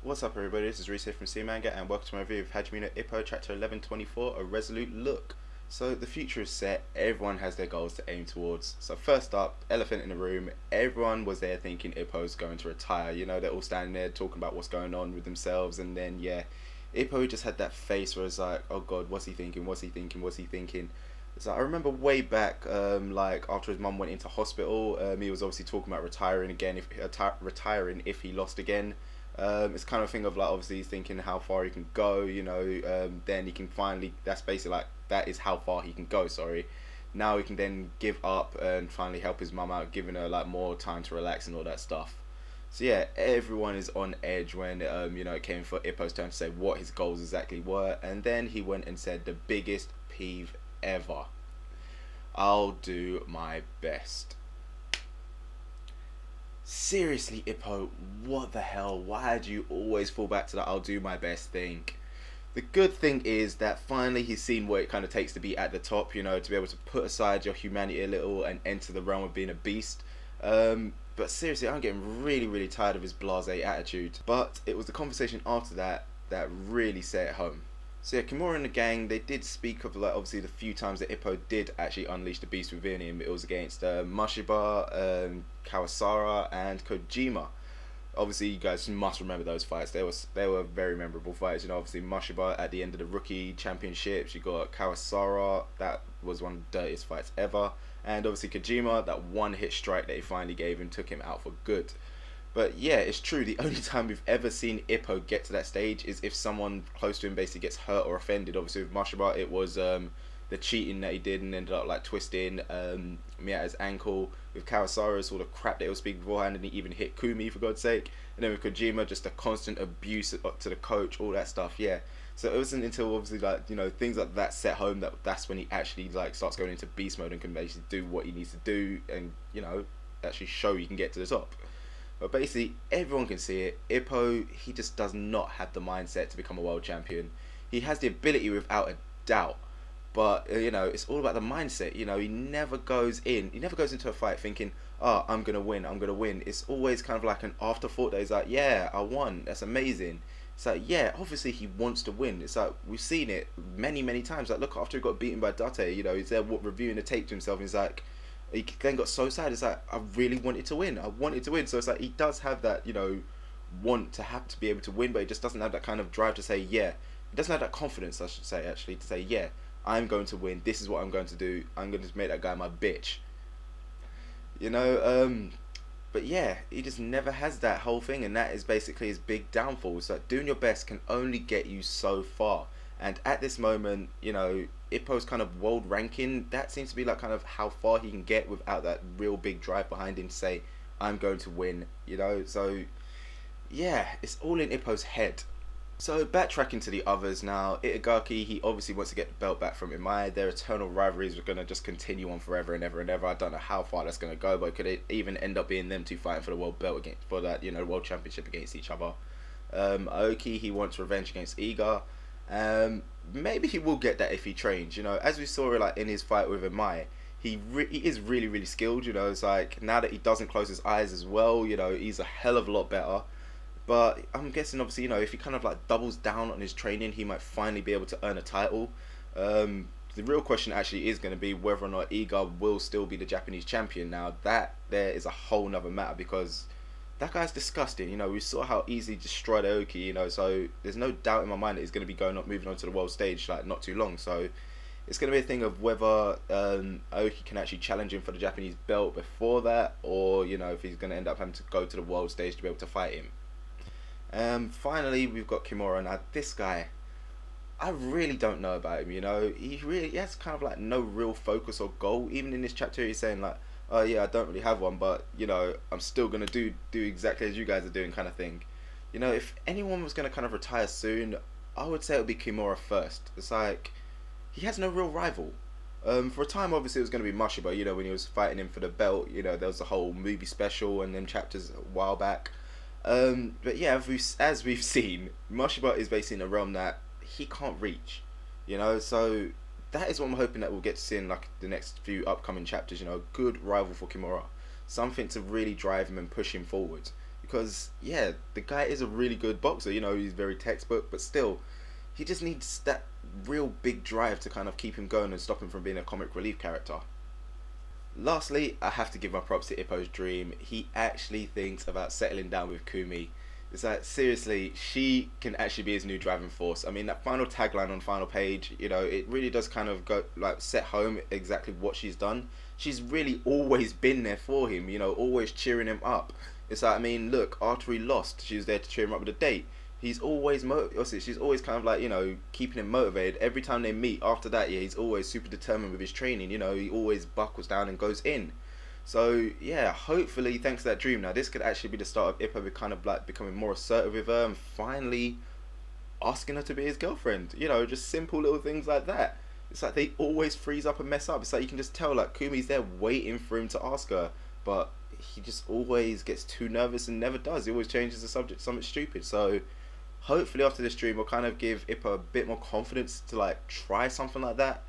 What's up everybody, this is Reese here from C-Manga and welcome to my review of Hajime no Ippo Chapter 1124, A Resolute Look. So the future is set, everyone has their goals to aim towards. So first up, elephant in the room, everyone was there thinking Ippo's going to retire. You know, they're all standing there talking about what's going on with themselves, and then yeah, Ippo just had that face where it's like, oh god, what's he thinking, what's he thinking, what's he thinking? So I remember way back, like after his mum went into hospital, he was obviously talking about retiring again, retiring if he lost again. It's kind of a thing of like obviously he's thinking how far he can go, you know, then he can finally, that's basically like, that is how far he can go, sorry. Now he can then give up and finally help his mum out, giving her like more time to relax and all that stuff. So yeah, everyone is on edge when, you know, it came for Ippo's turn to say what his goals exactly were, and then he went and said the biggest peeve ever. I'll do my best. Seriously, Ippo, what the hell? Why do you always fall back to that I'll do my best thing? The good thing is that finally he's seen what it kind of takes to be at the top, you know, to be able to put aside your humanity a little and enter the realm of being a beast. But seriously, I'm getting really tired of his blasé attitude. But it was the conversation after that that really set it home. So yeah, Kimura and the gang, they did speak of like obviously the few times that Ippo did actually unleash the beast within him. It was against Mashiba, Kawasara and Kojima. Obviously you guys must remember those fights. They were very memorable fights. You know, obviously Mashiba at the end of the rookie championships, you got Kawasara, that was one of the dirtiest fights ever. And obviously Kojima, that one hit strike that he finally gave him took him out for good. But yeah, it's true, the only time we've ever seen Ippo get to that stage is if someone close to him basically gets hurt or offended. Obviously with Mashiba, it was the cheating that he did and ended up like twisting Miyata's ankle. With Kawasara, all the crap that he was speaking beforehand, and he even hit Kumi for God's sake. And then with Kojima, just the constant abuse to the coach, all that stuff, yeah. So it wasn't until obviously like, you know, things like that set home that's when he actually like starts going into beast mode and can basically do what he needs to do and, you know, actually show he can get to the top. But basically, everyone can see it. Ippo, he just does not have the mindset to become a world champion. He has the ability without a doubt. But, you know, it's all about the mindset. You know, he never goes into a fight thinking, oh, I'm going to win, I'm going to win. It's always kind of like an afterthought that he's like, yeah, I won, that's amazing. It's like, yeah, obviously he wants to win. It's like, we've seen it many times. Like, look, after he got beaten by Date, you know, he's there reviewing the tape to himself, and he's like, he then got so sad. It's like, I really wanted to win. I wanted to win. So it's like he does have that, you know, want to have to be able to win, but he just doesn't have that kind of drive to say, yeah. He doesn't have that confidence, I should say, actually, to say, yeah, I'm going to win. This is what I'm going to do. I'm going to make that guy my bitch. You know, but yeah, he just never has that whole thing, and that is basically his big downfall. So doing your best can only get you so far. And at this moment, you know, Ippo's kind of world ranking, that seems to be like kind of how far he can get without that real big drive behind him to say, I'm going to win, you know. So yeah, it's all in Ippo's head. So backtracking to the others now, Itagaki, he obviously wants to get the belt back from Imai. Their eternal rivalries are going to just continue on forever and ever and ever. I don't know how far that's going to go, but could it even end up being them two fighting for the world belt against, for that, you know, world championship against each other. Aoki, he wants revenge against Iga. Maybe he will get that if he trains, you know, as we saw like in his fight with Imai, he is really skilled, you know. It's like now that he doesn't close his eyes as well, you know, he's a hell of a lot better. But I'm guessing obviously, you know, if he kind of like doubles down on his training, he might finally be able to earn a title. The real question actually is going to be whether or not Iga will still be the Japanese champion. Now that there is a whole nother matter, because that guy's disgusting. You know, we saw how easily he destroyed Aoki, you know, so there's no doubt in my mind that he's going to be moving on to the world stage like not too long. So it's going to be a thing of whether Aoki can actually challenge him for the Japanese belt before that, or, you know, if he's going to end up having to go to the world stage to be able to fight him. Finally, we've got Kimura. Now this guy, I really don't know about him, you know. He has kind of like no real focus or goal. Even in this chapter he's saying like, oh yeah, I don't really have one, but, you know, I'm still gonna do exactly as you guys are doing, kind of thing. You know, if anyone was gonna kind of retire soon, I would say it would be Kimura first. It's like, he has no real rival. For a time obviously it was gonna be Mashiba, you know, when he was fighting him for the belt, you know, there was a whole movie special and them chapters a while back. But yeah, as we've seen, Mashiba is basically in a realm that he can't reach, you know, so that is what I'm hoping that we'll get to see in like the next few upcoming chapters, you know, a good rival for Kimura. Something to really drive him and push him forward. because yeah, the guy is a really good boxer. You know, he's very textbook, but still, he just needs that real big drive to kind of keep him going and stop him from being a comic relief character. Lastly, I have to give my props to Ippo's dream. He actually thinks about settling down with Kumi. It's like, seriously, she can actually be his new driving force. I mean, that final tagline on final page, you know, it really does kind of go, like, set home exactly what she's done. She's really always been there for him, you know, always cheering him up. It's like, I mean, look, after he lost, she was there to cheer him up with a date. He's always she's always kind of like, you know, keeping him motivated. Every time they meet after that, yeah, he's always super determined with his training. You know, he always buckles down and goes in. So yeah, hopefully thanks to that dream, now this could actually be the start of Ippo kind of like becoming more assertive with her and finally asking her to be his girlfriend. You know, just simple little things like that. It's like they always freeze up and mess up. It's like you can just tell like Kumi's there waiting for him to ask her, but he just always gets too nervous and never does. He always changes the subject to something stupid. So hopefully after this stream we'll kind of give Ippo a bit more confidence to like try something like that.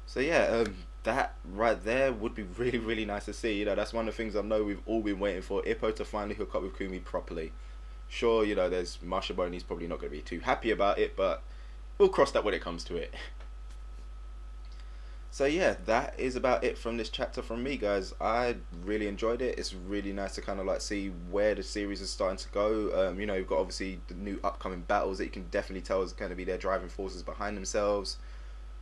So yeah, that right there would be really, really nice to see. You know, that's one of the things I know we've all been waiting for, Ippo to finally hook up with Kumi properly. Sure, you know, there's Mashabone, he's probably not going to be too happy about it, but we'll cross that when it comes to it. So yeah, that is about it from this chapter from me, guys. I really enjoyed it. It's really nice to kind of like see where the series is starting to go. You know, you've got obviously the new upcoming battles that you can definitely tell is going to be their driving forces behind themselves.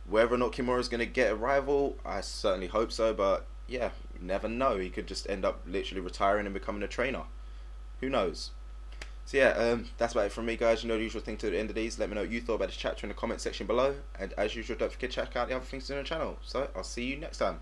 Whether or not Kimura is going to get a rival, I certainly hope so, but yeah, you never know. He could just end up literally retiring and becoming a trainer. Who knows? So yeah, that's about it from me, guys. You know the usual thing to the end of these. Let me know what you thought about this chapter in the comment section below. And as usual, don't forget to check out the other things on the channel. So I'll see you next time.